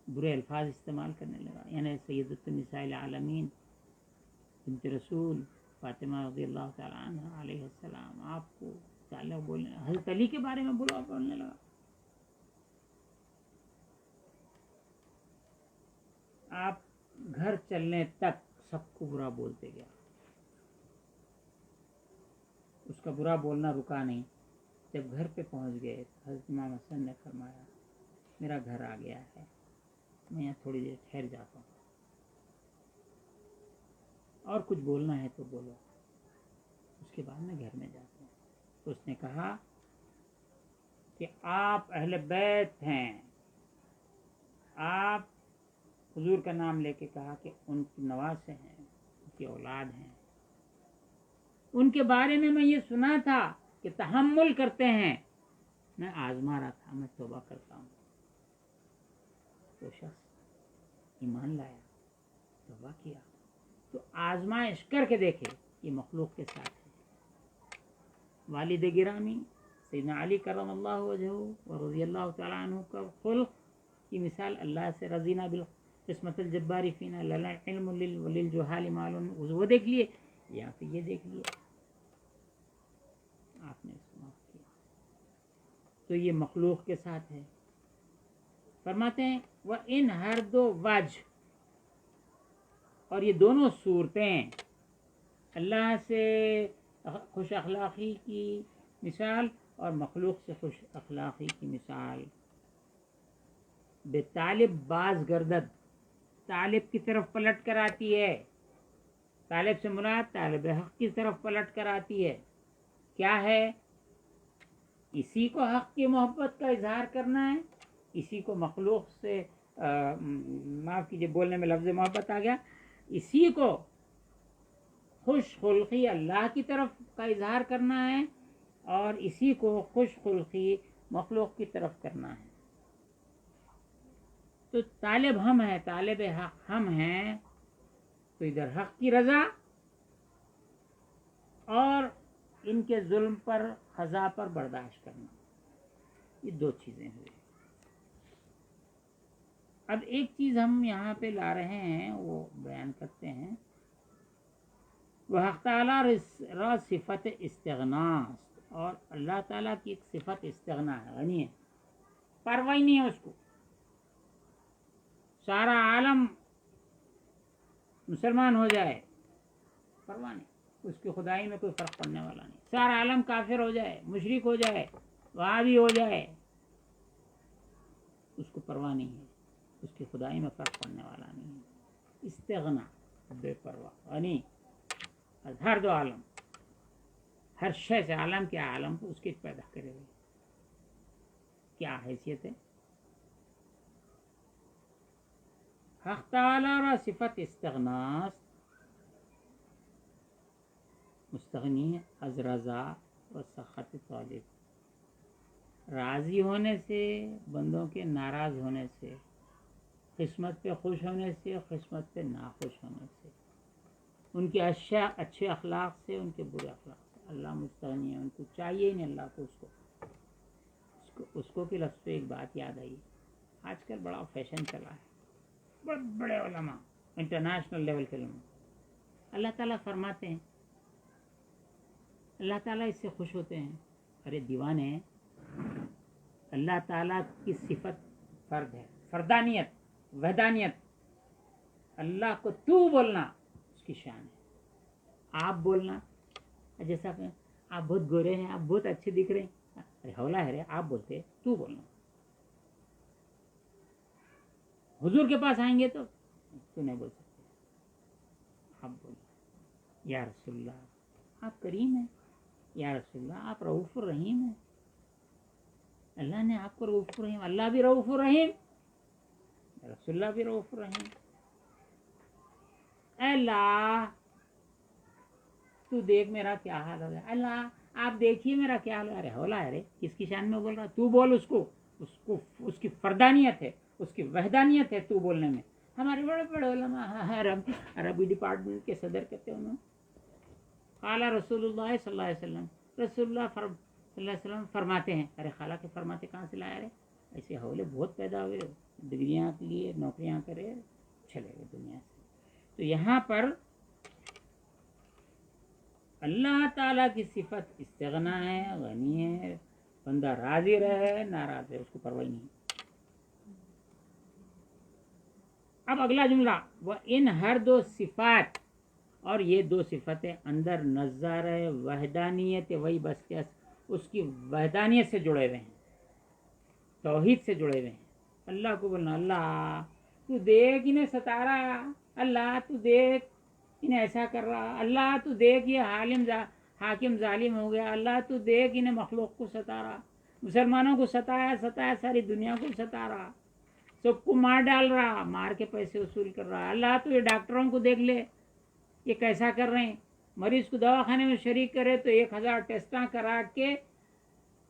برے الفاظ استعمال کرنے لگا، یعنی سیدۃ النساء العالمین بنت رسول فاطمہ رضی اللہ تعالیٰ عنہ علیہ السلام، آپ کو تعلق بولنے، حضرت علی کے بارے میں برا بولنے لگا۔ آپ گھر چلنے تک سب کو برا بولتے گیا، اس کا برا بولنا رکا نہیں۔ جب گھر پہ پہنچ گئے حضرت امام حسن نے فرمایا میرا گھر آ گیا ہے، میں یہاں تھوڑی دیر ٹھہر جاتا ہوں، اور کچھ بولنا ہے تو بولو، اس کے بعد میں گھر میں جاتا ہوں۔ تو اس نے کہا کہ آپ اہل بیت ہیں، آپ حضور کا نام لے کے کہا کہ ان کی نواسے ہیں، ان کی اولاد ہیں، ان کے بارے میں یہ سنا تھا کہ تحمل کرتے ہیں، میں آزما رہا تھا، میں توبہ کرتا ہوں۔ تو شخص ایمان لایا، توبہ کیا، تو آزمائش کر کے دیکھے، یہ مخلوق کے ساتھ ہے۔ والد گرامی سیدنا علی کرم اللہ وجہہ و رضی اللہ تعالیٰ عنہ کا خلق کی مثال، اللہ سے رضینا بالقسمت الجباری فینا لنا علم وللجہال مال، وہ دیکھ لیے، یا پھر یہ دیکھ لیے آپ نے اس کو معاف کیا، تو یہ مخلوق کے ساتھ ہے۔ فرماتے ہیں وہ ان ہر دو وجہ، اور یہ دونوں صورتیں، اللہ سے خوش اخلاقی کی مثال اور مخلوق سے خوش اخلاقی کی مثال، بے طالب باز گردد، طالب کی طرف پلٹ کر آتی ہے، طالب سے مراد طالب حق کی طرف پلٹ کر آتی ہے۔ کیا ہے؟ اسی کو حق کی محبت کا اظہار کرنا ہے، اسی کو مخلوق سے معاف کیجیے بولنے میں لفظ محبت آ گیا، اسی کو خوش خلقی اللہ کی طرف کا اظہار کرنا ہے، اور اسی کو خوش خلقی مخلوق کی طرف کرنا ہے۔ تو طالب ہم ہیں، طالب حق ہم ہیں، تو ادھر حق کی رضا اور ان کے ظلم پر خضا پر برداشت کرنا، یہ دو چیزیں ہوئی۔ اب ایک چیز ہم یہاں پہ لا رہے ہیں وہ بیان کرتے ہیں. وہ حق تعالیٰ را صفت استغناء، اور اللہ تعالیٰ کی ایک صفت استغنا ہے، غنی ہے، پرواہ نہیں ہے اس کو. سارا عالم مسلمان ہو جائے پرواہ نہیں، اس کی خدائی میں کوئی فرق پڑنے والا نہیں. سارا عالم کافر ہو جائے، مشرک ہو جائے، وہابی ہو جائے، اس کو پرواہ نہیں ہے، اس کی خدائی میں فرق پڑنے والا نہیں ہے. استغنا، بے پرواہ، غنی از ہر دو عالم، ہر شے سے، عالم کے عالم کو اس کے پیدا کرے ہوئے. کیا حیثیت ہے؟ حق تعالی را صفت استغناست، مستغنی از رضا و سخط طالب، راضی ہونے سے، بندوں کے ناراض ہونے سے، قسمت پہ خوش ہونے سے، قسمت پہ ناخوش ہونے سے، ان کے اچھے اخلاق سے، ان کے برے اخلاق سے. اللہ مستغنی ہے، ان کو چاہیے ہی نہیں اللہ کو. اس کو کہ لفظ پہ ایک بات یاد آئی. آج کل بڑا فیشن چلا ہے، بڑے بڑے علماء انٹرنیشنل لیول کے علماء اللہ تعالیٰ فرماتے ہیں، اللہ تعالیٰ اس سے خوش ہوتے ہیں. ارے دیوانے، اللہ تعالیٰ کی صفت فرد ہے، فردانیت، وحدانیت. اللہ کو تو بولنا اس کی شان ہے. آپ بولنا، جیسا کہ آپ بہت گورے ہیں، آپ بہت اچھے دکھ رہے ہیں، ارے حوالہ ہے رے، آپ بولتے تو بولنا. حضور کے پاس آئیں گے تو نہیں بول سکتے، آپ بولنا یا رسول اللہ آپ کریم ہیں، یا رسول اللہ آپ رؤوف الرحیم ہیں. اللہ نے آپ کو رؤوف الرحیم، اللہ بھی رؤوف الرحیم، رسول اللہ بھی رؤوف الرحیم. اے اللہ تو دیکھ میرا کیا حال ہو گیا، اللہ آپ دیکھیے میرا کیا حال ہو گیا. ارے حوالہ ہے رے، کس کی شان میں بول رہا؟ تو بول. اس کی فردانیت ہے، اس کی وحدانیت ہے تو بولنے میں. ہمارے بڑے بڑے علماء عربی ڈپارٹمنٹ کے صدر کہتے ہیں، قال رسول اللہ صلی اللہ علیہ وسلم، رسول اللہ صلی اللہ علیہ وسلم فرماتے ہیں. ارے خالہ کے فرماتے کہاں سے لایا رے؟ ایسے حوالے بہت پیدا ہوئے، ڈگریاں لیے، نوکریاں کرے، چلے گئے دنیا سے. تو یہاں پر اللہ تعالیٰ کی صفت استغنا ہے، غنی ہے، بندہ راضی رہے ناراض ہے اس کو پرواہ نہیں. اب اگلا جملہ، وہ ان ہر دو صفات، اور یہ دو صفتیں اندر نظر وحدانیت وہی بس کے اس کی وحدانیت سے جڑے ہوئے ہیں، توحید سے جڑے ہوئے ہیں. اللہ کو بولنا، اللہ تو دیکھ انہیں ستارا، اللہ تو دیکھ انہیں ایسا کر رہا، اللہ تو دیکھ یہ حاکم ظالم ہو گیا، اللہ تو دیکھ انہیں مخلوق کو ستارا، مسلمانوں کو ستایا ساری دنیا کو ستارا، سب کو مار ڈال رہا، مار کے پیسے وصول کر رہا. اللہ تو یہ ڈاکٹروں کو دیکھ لے، یہ کیسا کر رہے ہیں. مریض کو دواخانے میں شریک کرے تو 1000 ٹیسٹاں کرا کے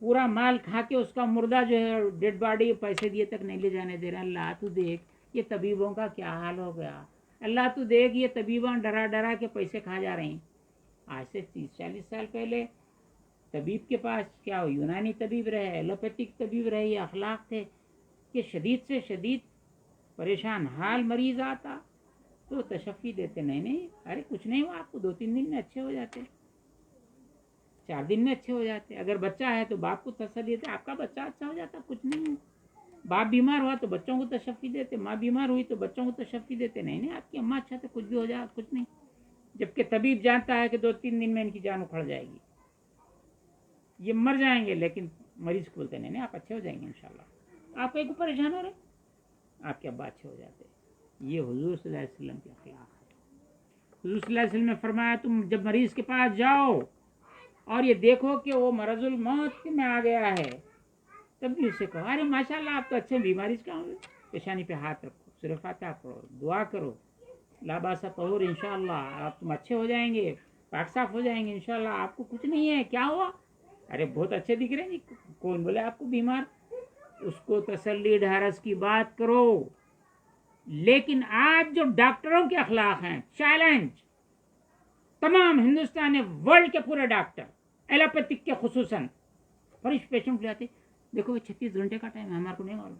پورا مال کھا کے اس کا مردہ جو ہے ڈیڈ باڈی پیسے دیے تک نہیں لے جانے دے رہے. اللہ تو دیکھ یہ طبیبوں کا کیا حال ہو گیا، اللہ تو دیکھ یہ طبیباں ڈرا ڈرا کے پیسے کھا جا رہے ہیں. آج سے 30-40 سال پہلے طبیب کے پاس کیا یونانی طبیب رہے، ایلوپیتھک طبیب رہے، یہ اخلاق تھے کہ شدید سے شدید پریشان حال مریض آتا تو تشفی دیتے، نہیں ارے کچھ نہیں ہوا آپ کو، 2-3 دن میں اچھے ہو جاتے، 4 دن میں اچھے ہو جاتے. اگر بچہ ہے تو باپ کو تسلی دیتے، آپ کا بچہ اچھا ہو جاتا، کچھ نہیں ہے. باپ بیمار ہوا تو بچوں کو تشفی دیتے، ماں بیمار ہوئی تو بچوں کو تشفی دیتے، نہیں آپ کی اماں اچھا تو کچھ بھی ہو جائے کچھ نہیں. جبکہ طبیب جانتا ہے کہ 2-3 دن میں ان کی جان اکھڑ جائے گی، یہ مر جائیں گے، لیکن مریض کو بولتے نہیں آپ اچھے ہو جائیں گے انشاءاللہ. آپ کو پریشان ہو رہے، آپ کے ابا اچھے ہو جاتے. یہ حضور صلی اللہ علیہ وسلم کے اخلاق ہے. حضور صلی اللہ علیہ وسلم نے فرمایا تم جب مریض کے پاس جاؤ اور یہ دیکھو کہ وہ مرض الموت میں آ گیا ہے، تب بھی اسے کہو ارے ماشاءاللہ آپ تو اچھے بیماری سے کہاں ہوئے. پیشانی پہ ہاتھ رکھو، سورہ فاتحہ پڑھو، دعا کرو، لا باس طہور انشاءاللہ آپ تم اچھے ہو جائیں گے، پاک صاف ہو جائیں گے انشاءاللہ، آپ کو کچھ نہیں ہے. کیا ہوا؟ ارے بہت اچھے دکھ رہے ہیں. کون بولے آپ کو بیمار؟ اس کو تسلی ڈھارس کی بات کرو. لیکن آج جو ڈاکٹروں کے اخلاق ہیں، چیلنج تمام ہندوستان ورلڈ کے پورے ڈاکٹر ایلوپیتھک کے خصوصاً فرش پیشنٹ لے آتے، دیکھو 36 گھنٹے کا ٹائم ہے، ہمارے کو نہیں معلوم.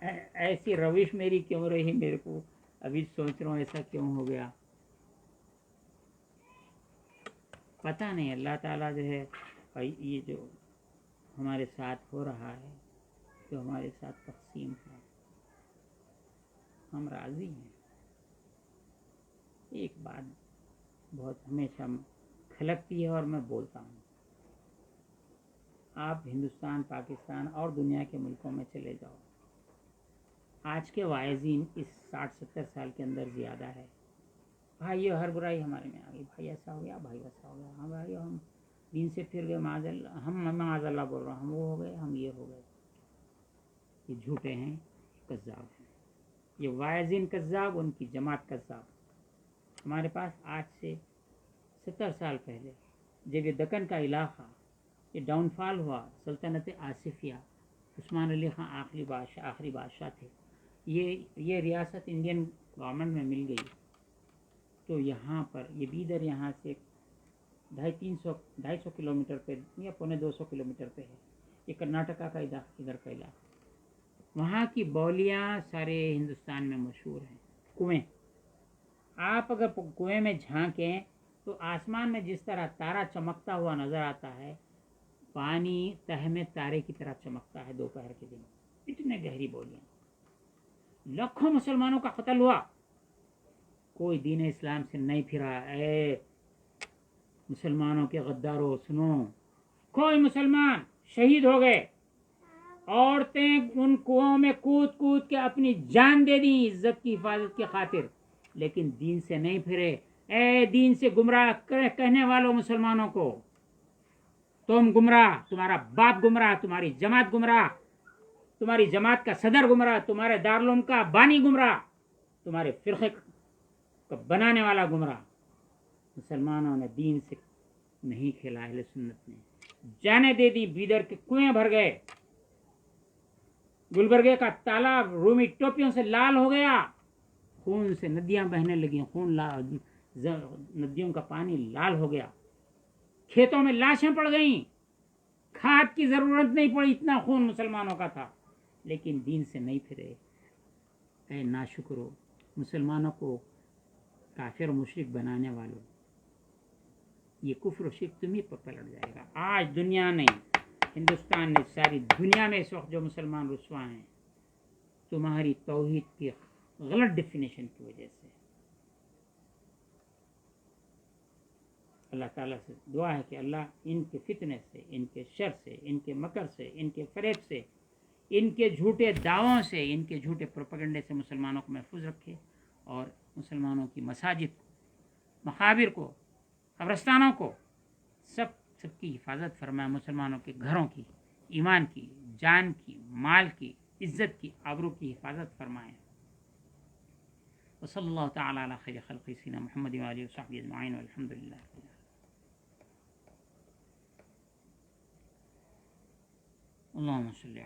ایسی روش میری کیوں رہی، میرے کو ابھی سوچ رہا ہوں ایسا کیوں ہو گیا، پتہ نہیں۔ اللہ تعالیٰ جو ہے یہ جو ہمارے ساتھ ہو رہا ہے، جو ہمارے ساتھ تقسیم ہے، ہم راضی ہیں۔ ایک بات بہت ہمیشہ کھلکتی ہے اور میں بولتا ہوں، آپ ہندوستان، پاکستان اور دنیا کے ملکوں میں چلے جاؤ، آج کے واعظین اس 60-70 سال کے اندر زیادہ ہے۔ بھائی ہر برائی ہمارے میں آ گئی، بھائی ایسا ہو گیا، بھائی ویسا ہو گیا، ہاں بھائی ہم دین سے پھر گئے، معاذ اللہ، ہم معاذ اللہ بول رہا ہوں، ہم وہ ہو گئے، ہم یہ ہو گئے۔ یہ جھوٹے ہیں، کذاب ہیں، یہ واعظین کذاب، ان کی جماعت کذاب۔ ہمارے پاس آج سے 70 سال پہلے جب یہ دکن کا علاقہ یہ ڈاؤن فال ہوا، سلطنت آصفیہ، عثمان علی خان آخری بادشاہ تھے، یہ ریاست انڈین گورنمنٹ میں مل گئی، تو یہاں پر یہ بیدر یہاں سے 250 کلومیٹر پہ یا 250 کلومیٹر پہ ہے۔ یہ کرناٹکا کا ادھر کا علاقہ، وہاں کی بولیاں سارے ہندوستان میں مشہور ہیں۔ کنویں، آپ اگر کنویں میں جھانکیں تو آسمان میں جس طرح تارا چمکتا ہوا نظر آتا ہے، پانی تہ میں تارے کی طرح چمکتا ہے دوپہر کے دن، اتنے گہری بولیاں۔ لاکھوں مسلمانوں کا قتل ہوا، کوئی دین اسلام سے نہیں پھرا۔ اے مسلمانوں کے غداروں سنو، کوئی مسلمان شہید ہو گئے، عورتیں ان کنووں میں کود کود کے اپنی جان دے دیں عزت کی حفاظت کی خاطر، لیکن دین سے نہیں پھرے۔ اے دین سے گمراہ کہنے والوں مسلمانوں کو، تم گمراہ، تمہارا باپ گمراہ، تمہاری جماعت گمراہ، تمہاری جماعت کا صدر گمراہ، تمہارے دارالعلوم کا بانی گمراہ، تمہارے فرقے کا بنانے والا گمراہ۔ مسلمانوں نے دین سے نہیں کھیلا، اہل سنت نے جانے دے دی، بیدر کے کنویں بھر گئے، گلبرگے کا تالاب رومی ٹوپیوں سے لال ہو گیا، خون سے ندیاں بہنے لگیں، ندیوں کا پانی لال ہو گیا، کھیتوں میں لاشیں پڑ گئیں، کھاد کی ضرورت نہیں پڑی، اتنا خون مسلمانوں کا تھا، لیکن دین سے نہیں پھرے۔ اے ناشکرو، مسلمانوں کو کافر و مشرک بنانے والوں، یہ کفر و شرک تمہیں پر پلٹ جائے گا۔ آج دنیا نے، ہندوستان نے، ساری دنیا میں اس وقت جو مسلمان رسوا ہیں، تمہاری توحید کی غلط ڈیفینیشن کی وجہ سے۔ اللہ تعالیٰ سے دعا ہے کہ اللہ ان کے فتنے سے، ان کے شر سے، ان کے مکر سے، ان کے فریب سے، ان کے جھوٹے دعووں سے، ان کے جھوٹے پروپیگنڈے سے مسلمانوں کو محفوظ رکھے، اور مسلمانوں کی مساجد کو، مقابر کو، قبرستانوں کو، سب کی حفاظت فرمائے، مسلمانوں کے گھروں کی، ایمان کی، جان کی، مال کی، عزت کی، آبرو کی حفاظت فرمائے۔ وصلی اللہ تعالی علی خیر خلق سیدنا محمد و آلہ وصحبہ اجمعین، والحمد للہ۔ اللہم صلی